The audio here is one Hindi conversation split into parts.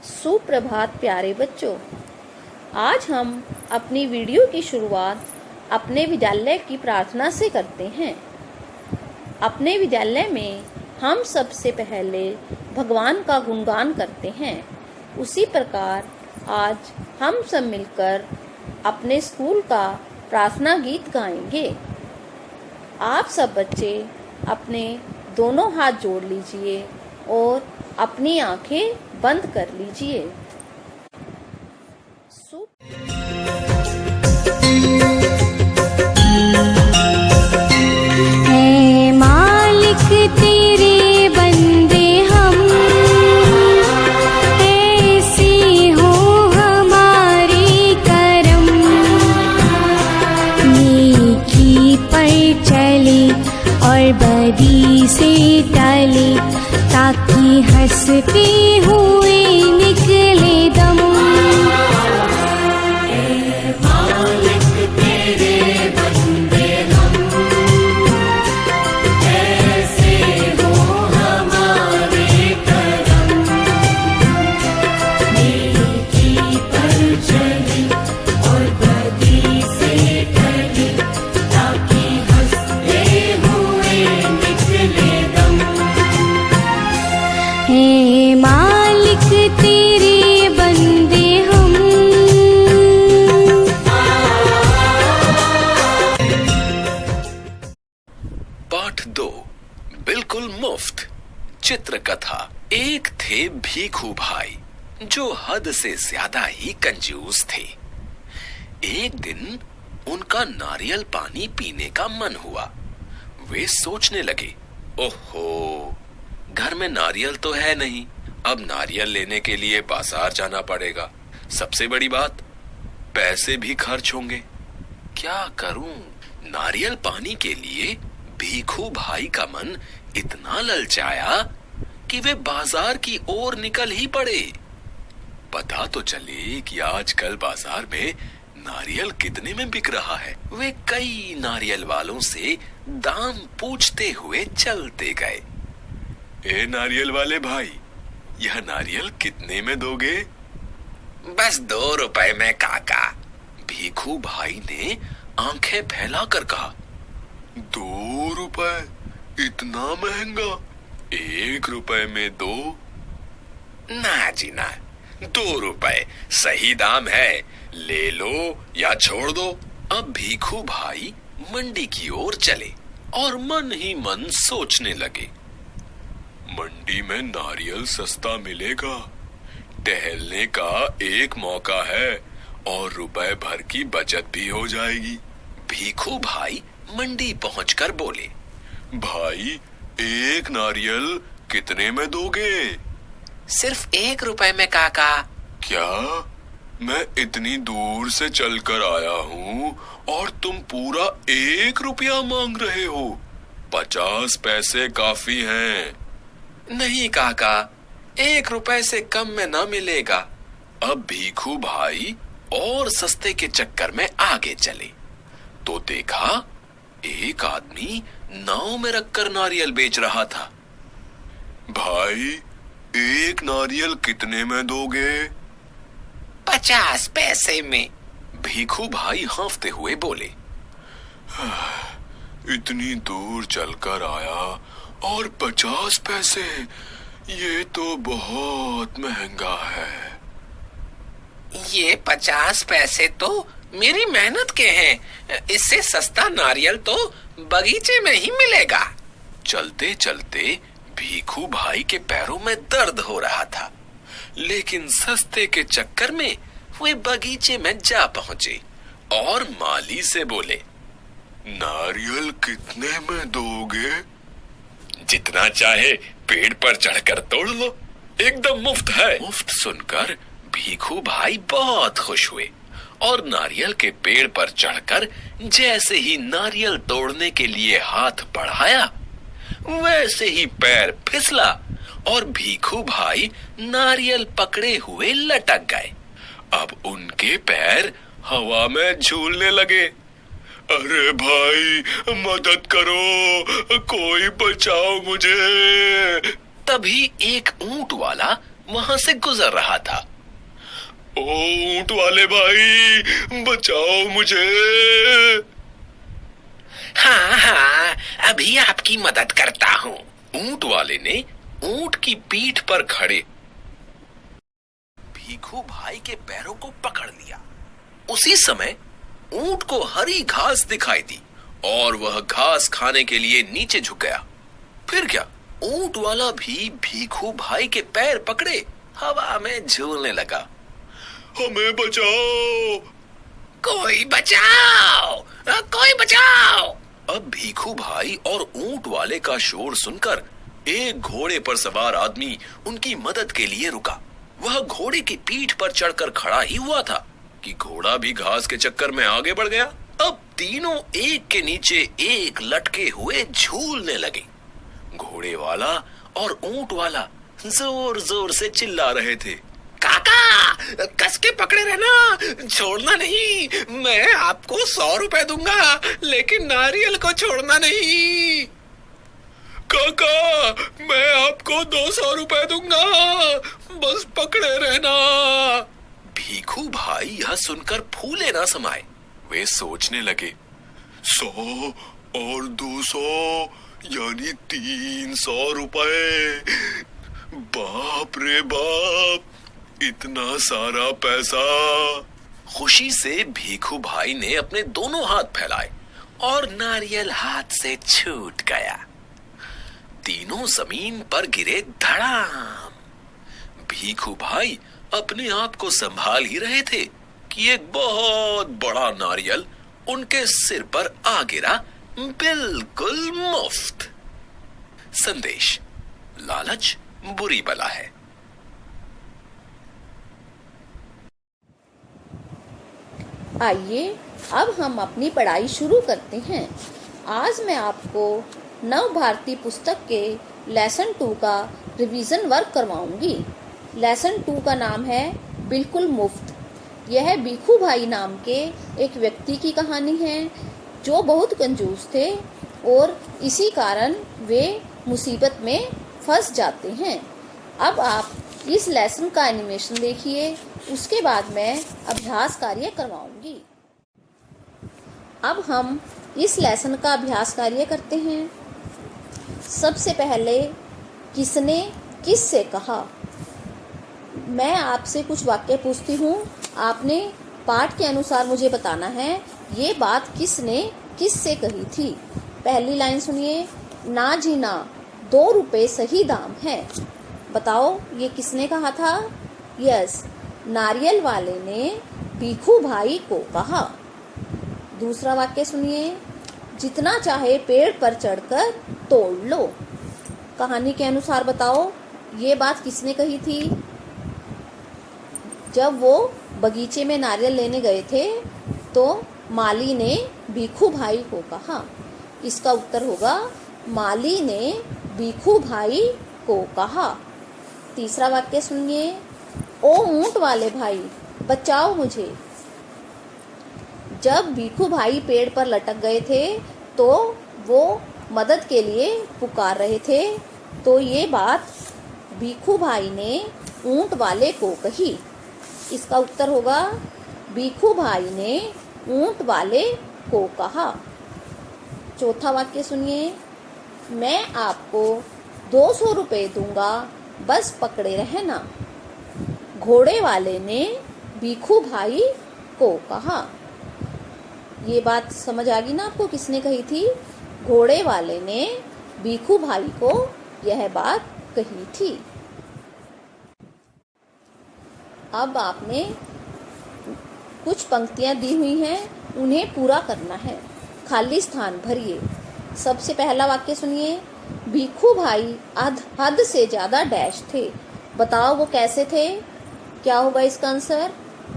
सुप्रभात प्यारे बच्चों। आज हम अपनी वीडियो की शुरुआत अपने विद्यालय की प्रार्थना से करते हैं। अपने विद्यालय में हम सबसे पहले भगवान का गुणगान करते हैं। उसी प्रकार आज हम सब मिलकर अपने स्कूल का प्रार्थना गीत गाएंगे। आप सब बच्चे अपने दोनों हाथ जोड़ लीजिए और अपनी आंखें बंद कर लीजिए। ऐ मालिक तेरे बंदे हम, ऐसे हो हमारे करम। नेकी पर चले और बदी से टले, ताकि हंसते हुए निकले दम। मालिक तेरे बंदे हम, ऐसे हो हमारे करम। नेकी पर चले और बदी से टले, ताकि हंसते हुए निकले दम। हे मालिक तेरे बंदे हम। पाठ 2 बिल्कुल मुफ्त चित्र कथा। एक थे भीखू भाई जो हद से ज्यादा ही कंजूस थे। एक दिन उनका नारियल पानी पीने का मन हुआ। वे सोचने लगे, ओहो, घर में नारियल तो है नहीं, अब नारियल लेने के लिए बाजार जाना पड़ेगा। सबसे बड़ी बात, पैसे भी खर्च होंगे। क्या करूं? नारियल पानी के लिए भीखू भाई का मन इतना ललचाया कि वे बाजार की ओर निकल ही पड़े। पता तो चले कि आजकल बाजार में नारियल कितने में बिक रहा है। वे कई नारियल वालों से दाम पूछते हुए चलते गए। ए नारियल वाले भाई, यह नारियल कितने में दोगे? बस 2 रुपए में काका। भीखू भाई ने आंखें फैलाकर कहा। 2 रुपए? इतना महंगा? 1 रुपए में दो। ना जी ना, 2 रुपए सही दाम है, ले लो या छोड़ दो। अब भीखू भाई मंडी की ओर चले और मन ही मन सोचने लगे, मंडी में नारियल सस्ता मिलेगा, टहलने का एक मौका है और रुपए भर की बचत भी हो जाएगी। भीखू भाई मंडी पहुंचकर बोले, भाई, एक नारियल कितने में दोगे? सिर्फ 1 रुपए में काका। क्या? मैं इतनी दूर से चलकर आया हूँ और तुम पूरा 1 रुपया मांग रहे हो? 50 पैसे काफी हैं। नहीं काका, 1 रुपए से कम में ना मिलेगा। अब भीखू भाई और सस्ते के चक्कर में आगे चले तो देखा एक आदमी नाव में रखकर नारियल बेच रहा था। भाई, एक नारियल कितने में दोगे? 50 पैसे में। भीखू भाई हाँफते हुए बोले, इतनी दूर चलकर आया और 50 पैसे, ये तो बहुत महंगा है। ये 50 पैसे तो मेरी मेहनत के हैं, इससे सस्ता नारियल तो बगीचे में ही मिलेगा। चलते चलते भीखू भाई के पैरों में दर्द हो रहा था, लेकिन सस्ते के चक्कर में वे बगीचे में जा पहुंचे और माली से बोले, नारियल कितने में दोगे? जितना चाहे पेड़ पर चढ़कर तोड़ लो, एकदम मुफ्त है। मुफ्त सुनकर भीखू भाई बहुत खुश हुए और नारियल के पेड़ पर चढ़कर जैसे ही नारियल तोड़ने के लिए हाथ बढ़ाया, वैसे ही पैर फिसला और भीखू भाई नारियल पकड़े हुए लटक गए। अब उनके पैर हवा में झूलने लगे। अरे भाई, मदद करो, कोई बचाओ मुझे। तभी एक ऊंट वाला वहां से गुजर रहा था। ओ ऊंट वाले भाई, बचाओ मुझे। हाँ हाँ, अभी आपकी मदद करता हूँ। ऊंट वाले ने ऊंट की पीठ पर खड़े भीखू भाई के पैरों को पकड़ लिया। उसी समय ऊंट को हरी घास दिखाई दी और वह घास खाने के लिए नीचे झुक गया। फिर क्या, ऊंट वाला भी भीखू भाई के पैर पकड़े हवा में झूलने लगा। हमें बचाओ, कोई बचाओ, कोई बचाओ। अब भीखू भाई और ऊंट वाले का शोर सुनकर एक घोड़े पर सवार आदमी उनकी मदद के लिए रुका। वह घोड़े की पीठ पर चढ़कर खड़ा ही हुआ था कि घोड़ा भी घास के चक्कर में आगे बढ़ गया। अब तीनों एक के नीचे एक लटके हुए झूलने लगे। घोड़े वाला और ऊंट वाला जोर जोर से चिल्ला रहे थे, काका कस के पकड़े रहना, छोड़ना नहीं। मैं आपको 100 रुपए दूंगा, लेकिन नारियल को छोड़ना नहीं। काका मैं आपको 200 रुपए दूंगा, बस पकड़े रहना। भीखू भाई यह सुनकर फूले ना समाये। वे सोचने लगे, 100 और 200 यानी 300 रुपए। बाप रे बाप, इतना सारा पैसा। खुशी से भीखू भाई ने अपने दोनों हाथ फैलाए और नारियल हाथ से छूट गया। तीनों जमीन पर गिरे धड़ाम। भीखू भाई अपने आप को संभाल ही रहे थे कि एक बहुत बड़ा नारियल उनके सिर पर आ गिरा, बिल्कुल मुफ्त। संदेश, लालच बुरी बला है। आइए अब हम अपनी पढ़ाई शुरू करते हैं। आज मैं आपको नव भारती पुस्तक के लेसन 2 का रिवीजन वर्क करवाऊंगी। लेसन 2 का नाम है बिल्कुल मुफ्त। यह भीखू भाई नाम के एक व्यक्ति की कहानी है जो बहुत कंजूस थे और इसी कारण वे मुसीबत में फंस जाते हैं। अब आप इस लेसन का एनिमेशन देखिए, उसके बाद मैं अभ्यास कार्य करवाऊंगी। अब हम इस लेसन का अभ्यास कार्य करते हैं। सबसे पहले किसने किससे कहा। मैं आपसे कुछ वाक्य पूछती हूँ, आपने पाठ के अनुसार मुझे बताना है ये बात किसने किससे कही थी। पहली लाइन सुनिए, ना जी ना, 2 रुपए सही दाम है। बताओ ये किसने कहा था। यस, नारियल वाले ने भीखू भाई को कहा। दूसरा वाक्य सुनिए, जितना चाहे पेड़ पर चढ़कर तोड़ लो। कहानी के अनुसार बताओ ये बात किसने कही थी। जब वो बगीचे में नारियल लेने गए थे तो माली ने भीखू भाई को कहा। इसका उत्तर होगा माली ने भीखू भाई को कहा। तीसरा वाक्य सुनिए, ओ ऊंट वाले भाई बचाओ मुझे। जब भीखू भाई पेड़ पर लटक गए थे तो वो मदद के लिए पुकार रहे थे, तो ये बात भीखू भाई ने ऊंट वाले को कही। इसका उत्तर होगा भीखू भाई ने ऊंट वाले को कहा। चौथा वाक्य सुनिए, मैं आपको 200 रुपए दूंगा, बस पकड़े रहना। घोड़े वाले ने भीखू भाई को कहा। ये बात समझ आ गई ना आपको किसने कही थी। घोड़े वाले ने भीखू भाई को यह बात कही थी। अब आपने कुछ पंक्तियां दी हुई हैं, उन्हें पूरा करना है। खाली स्थान भरिए। सबसे पहला वाक्य सुनिए, भीखू भाई हद से ज्यादा डैश थे। बताओ वो कैसे थे। क्या होगा इसका आंसर।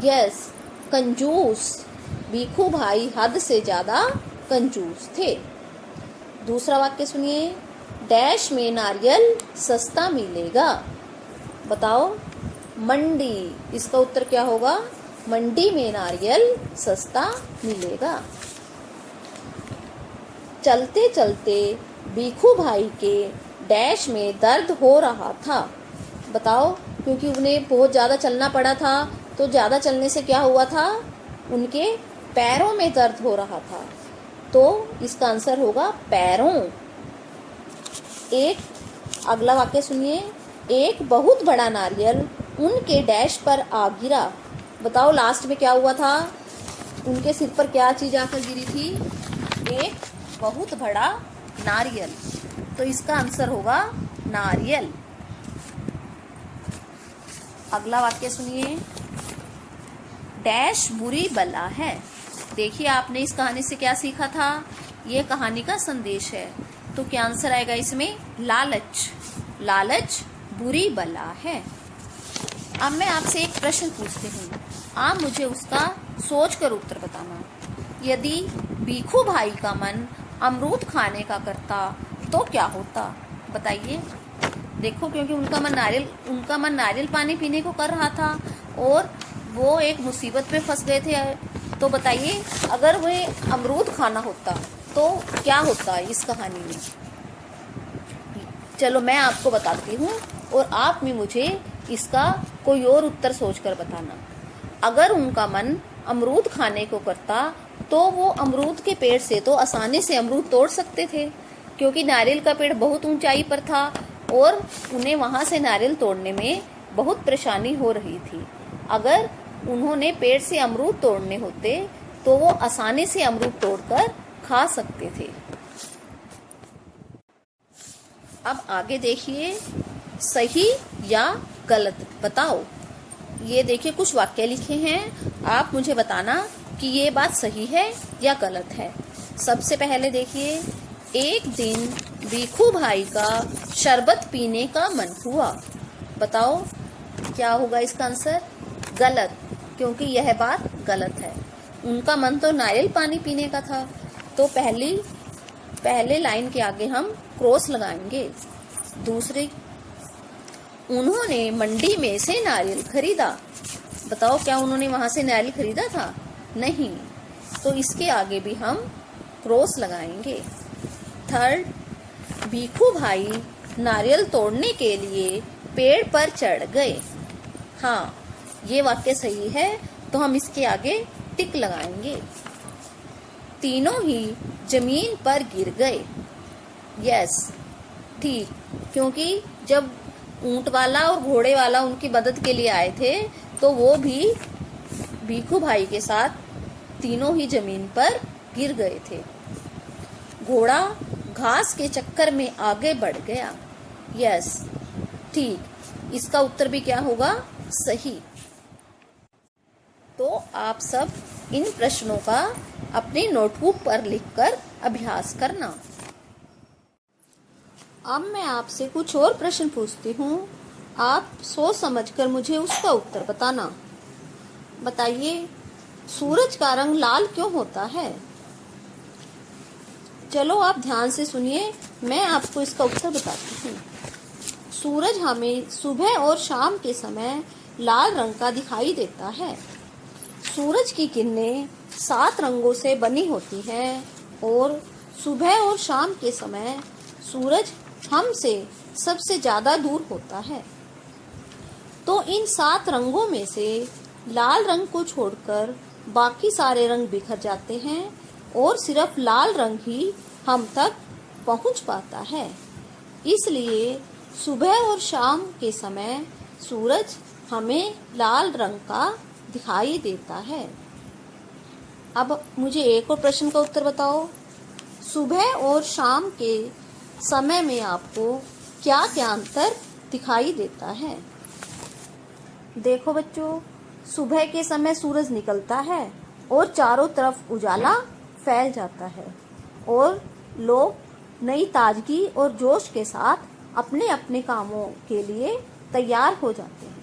यस, कंजूस। भीखू भाई हद से ज्यादा कंजूस थे। दूसरा वाक्य सुनिए, डैश में नारियल सस्ता मिलेगा। बताओ मंडी। इसका उत्तर क्या होगा। मंडी में नारियल सस्ता मिलेगा। चलते चलते भीखू भाई के डैश में दर्द हो रहा था। बताओ क्योंकि उन्हें बहुत ज़्यादा चलना पड़ा था, तो ज़्यादा चलने से क्या हुआ था, उनके पैरों में दर्द हो रहा था। तो इसका आंसर होगा पैरों। एक अगला वाक्य सुनिए, एक बहुत बड़ा नारियल उनके डैश पर आ गिरा। बताओ लास्ट में क्या हुआ था, उनके सिर पर क्या चीज आकर गिरी थी, एक बहुत बड़ा नारियल। तो इसका आंसर होगा नारियल। अगला वाक्य सुनिए, डैश बुरी बला है। देखिए आपने इस कहानी से क्या सीखा था, ये कहानी का संदेश है। तो क्या आंसर आएगा इसमें, लालच। लालच बुरी बला है। अब मैं आपसे एक प्रश्न पूछती हूँ, आप मुझे उसका सोचकर उत्तर बताना। यदि भीखू भाई का मन अमरूद खाने का करता तो क्या होता, बताइए। देखो क्योंकि उनका मन नारियल पानी पीने को कर रहा था और वो एक मुसीबत में फंस गए थे। तो बताइए अगर वे अमरूद खाना होता तो क्या होता इस कहानी में। चलो मैं आपको बताती हूँ और आप भी मुझे इसका कोई और उत्तर सोचकर बताना। अगर उनका मन अमरूद खाने को करता तो वो अमरूद के पेड़ से तो आसानी से अमरूद तोड़ सकते थे, क्योंकि नारियल का पेड़ बहुत ऊंचाई पर था और उन्हें वहां से नारियल तोड़ने में बहुत परेशानी हो रही थी। अगर उन्होंने पेड़ से अमरूद तोड़ने होते तो वो आसानी से अमरूद तोड़कर खा सकते थे। अब आगे देखिए, सही या गलत बताओ। ये देखिए कुछ वाक्य लिखे हैं, आप मुझे बताना कि ये बात सही है या गलत है। सबसे पहले देखिए, एक दिन भीखू भाई का शरबत पीने का मन हुआ। बताओ क्या होगा इसका आंसर, गलत, क्योंकि यह बात गलत है। उनका मन तो नारियल पानी पीने का था। तो पहले लाइन के आगे हम क्रॉस लगाएंगे। दूसरी, उन्होंने मंडी में से नारियल खरीदा। बताओ क्या उन्होंने वहां से नारियल खरीदा था, नहीं। तो इसके आगे भी हम क्रॉस लगाएंगे। थर्ड, भीखू भाई नारियल तोड़ने के लिए पेड़ पर चढ़ गए। हाँ ये वाक्य सही है, तो हम इसके आगे टिक लगाएंगे। तीनों ही जमीन पर गिर गए। यस ठीक, क्योंकि जब ऊंट वाला और घोड़े वाला उनकी मदद के लिए आए थे तो वो भी भीखू भाई के साथ तीनों ही जमीन पर गिर गए थे। घोड़ा घास के चक्कर में आगे बढ़ गया। यस ठीक, इसका उत्तर भी क्या होगा, सही। तो आप सब इन प्रश्नों का अपनी नोटबुक पर लिखकर अभ्यास करना। अब मैं आपसे कुछ और प्रश्न पूछती हूँ, आप सोच समझकर मुझे उसका उत्तर बताना। बताइए, सूरज का रंग लाल क्यों होता है? चलो आप ध्यान से सुनिए, मैं आपको इसका उत्तर बताती हूँ। सूरज हमें सुबह और शाम के समय लाल रंग का दिखाई देता है। सूरज की किरणें 7 रंगों से बनी होती हैं और सुबह और शाम के समय सूरज हमसे सबसे ज्यादा दूर होता है। तो इन 7 रंगों में से लाल रंग को छोड़कर बाकी सारे रंग बिखर जाते हैं और सिर्फ लाल रंग ही हम तक पहुंच पाता है। इसलिए सुबह और शाम के समय सूरज हमें लाल रंग का दिखाई देता है। अब मुझे एक और प्रश्न का उत्तर बताओ। सुबह और शाम के समय में आपको क्या क्या अंतर दिखाई देता है? देखो बच्चों, सुबह के समय सूरज निकलता है और चारों तरफ उजाला फैल जाता है और लोग नई ताजगी और जोश के साथ अपने अपने कामों के लिए तैयार हो जाते हैं।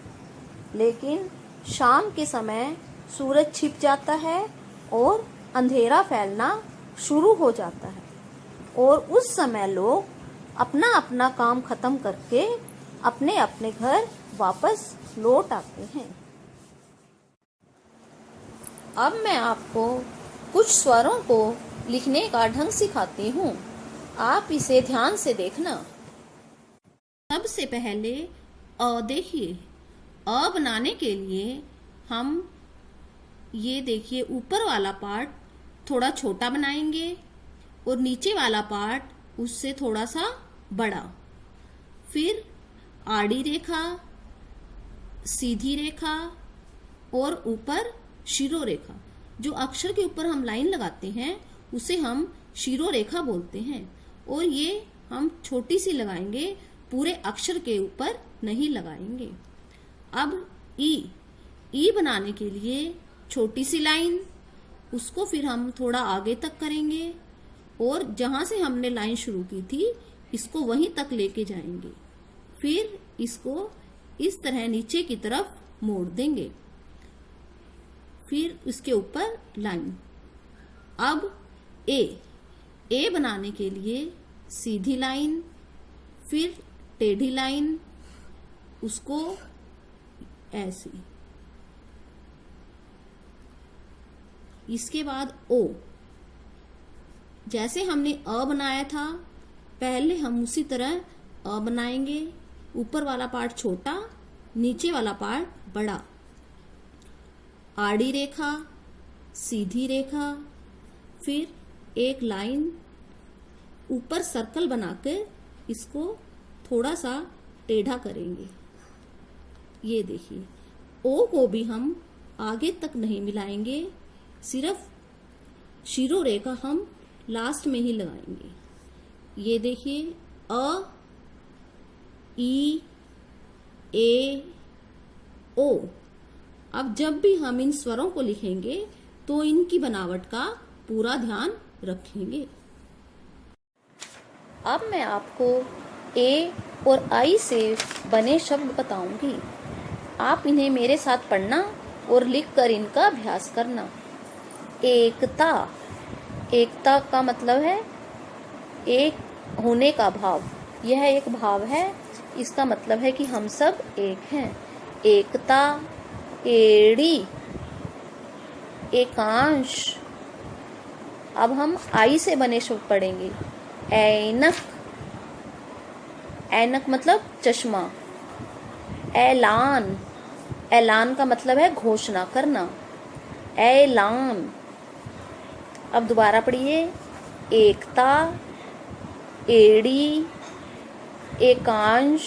लेकिन शाम के समय सूरज छिप जाता है और अंधेरा फैलना शुरू हो जाता है और उस समय लोग अपना अपना काम खत्म करके अपने अपने घर वापस लौट आते हैं। अब मैं आपको कुछ स्वरों को लिखने का ढंग सिखाती हूँ, आप इसे ध्यान से देखना। सबसे पहले अ देखिए, अ बनाने के लिए हम ये देखिए ऊपर वाला पार्ट थोड़ा छोटा बनाएंगे और नीचे वाला पार्ट उससे थोड़ा सा बड़ा। फिर आड़ी रेखा, सीधी रेखा और ऊपर शिरो रेखा। जो अक्षर के ऊपर हम लाइन लगाते हैं उसे हम शिरो रेखा बोलते हैं, और ये हम छोटी सी लगाएंगे, पूरे अक्षर के ऊपर नहीं लगाएंगे। अब ई बनाने के लिए छोटी सी लाइन, उसको फिर हम थोड़ा आगे तक करेंगे और जहां से हमने लाइन शुरू की थी इसको वहीं तक लेके जाएंगे। फिर इसको इस तरह नीचे की तरफ मोड़ देंगे, फिर इसके ऊपर लाइन। अब ए बनाने के लिए सीधी लाइन, फिर टेढ़ी लाइन, उसको ऐसे। इसके बाद ओ, जैसे हमने अ बनाया था पहले हम उसी तरह अ बनाएंगे। ऊपर वाला पार्ट छोटा, नीचे वाला पार्ट बड़ा। आड़ी रेखा, सीधी रेखा, फिर एक लाइन, ऊपर सर्कल बनाकर इसको थोड़ा सा टेढ़ा करेंगे। ये देखिए ओ को भी हम आगे तक नहीं मिलाएंगे, सिर्फ शिरो रेखा हम लास्ट में ही लगाएंगे। ये देखिए अ, ई, ए, ओ। अब जब भी हम इन स्वरों को लिखेंगे तो इनकी बनावट का पूरा ध्यान रखेंगे। अब मैं आपको ए और आई से बने शब्द बताऊंगी। आप इन्हें मेरे साथ पढ़ना और लिखकर इनका अभ्यास करना। एकता, एकता का मतलब है एक होने का भाव। यह एक भाव है, इसका मतलब है कि हम सब एक हैं। एकता, एड़ी, एकांश। अब हम आई से बने शब्द पढ़ेंगे। ऐनक, ऐनक मतलब चश्मा। ऐलान, ऐलान का मतलब है घोषणा करना। ऐलान। अब दोबारा पढ़िए। एकता, एड़ी, एकांश,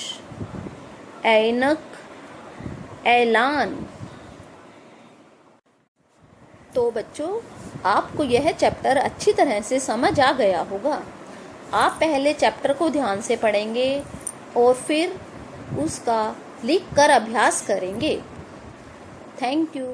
ऐनक, ऐलान। तो बच्चों, आपको यह चैप्टर अच्छी तरह से समझ आ गया होगा। आप पहले चैप्टर को ध्यान से पढ़ेंगे और फिर उसका लिख कर अभ्यास करेंगे। Thank you.